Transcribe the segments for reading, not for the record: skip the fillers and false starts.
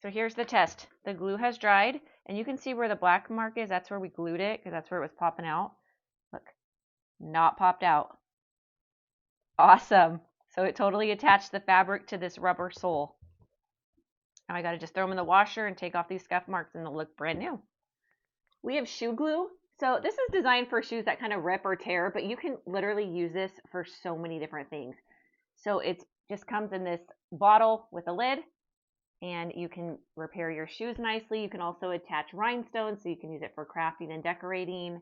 So here's the test. The glue has dried, and you can see where the black mark is. That's where we glued it, because that's where it was popping out. Look, not popped out. Awesome. So it totally attached the fabric to this rubber sole. Now I got to just throw them in the washer and take off these scuff marks, and they'll look brand new. We have shoe glue. So this is designed for shoes that kind of rip or tear, but you can literally use this for so many different things. So it just comes in this bottle with a lid, and you can repair your shoes nicely. You can also attach rhinestones, so you can use it for crafting and decorating.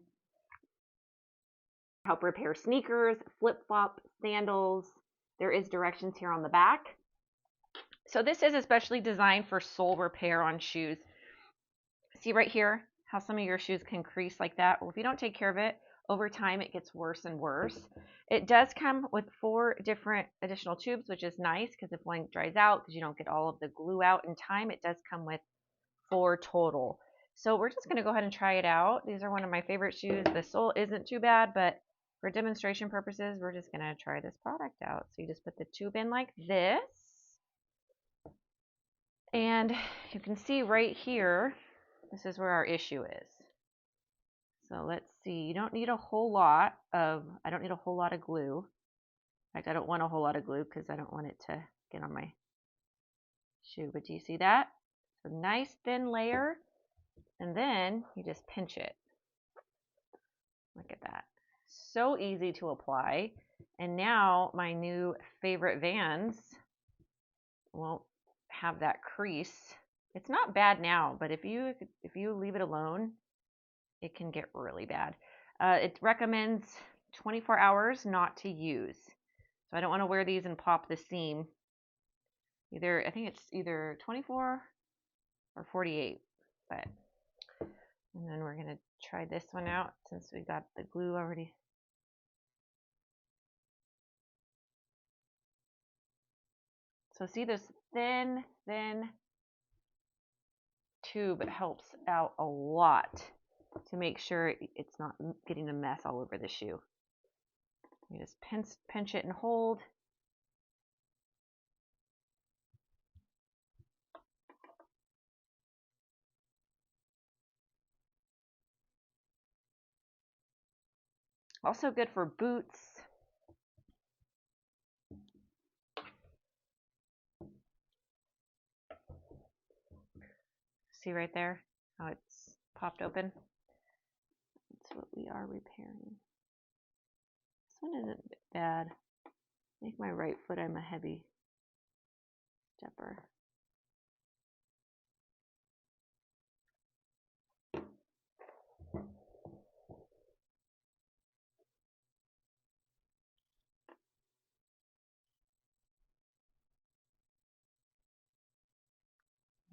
Help repair sneakers, flip-flop, sandals. There is directions here on the back. So this is especially designed for sole repair on shoes. See right here how some of your shoes can crease like that? Well, if you don't take care of it, over time it gets worse and worse. It does come with 4 different additional tubes, which is nice because if one dries out, because you don't get all of the glue out in time, it does come with 4 total. So we're just going to go ahead and try it out. These are one of my favorite shoes. The sole isn't too bad, but for demonstration purposes, we're just going to try this product out. So you just put the tube in like this. And you can see right here, this is where our issue is. So let's see, you don't need a whole lot of, I don't need a whole lot of glue. In fact, I don't want a whole lot of glue because I don't want it to get on my shoe. But do you see that? It's a nice thin layer, and then you just pinch it. Look at that. So easy to apply. And now my new favorite Vans won't have that crease. It's not bad now, but if you leave it alone, it can get really bad. It recommends 24 hours not to use. So I don't want to wear these and pop the seam. I think it's either 24 or 48. And then we're going to try this one out since we got the glue already. So see this thin tube helps out a lot to make sure it's not getting a mess all over the shoe. You just pinch it and hold. Also good for boots. See right there how it's popped open? That's what we are repairing. This one isn't bad. I think my right foot, I'm a heavy stepper.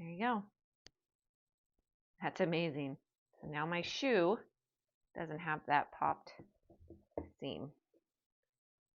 There you go. That's amazing. So now my shoe doesn't have that popped seam.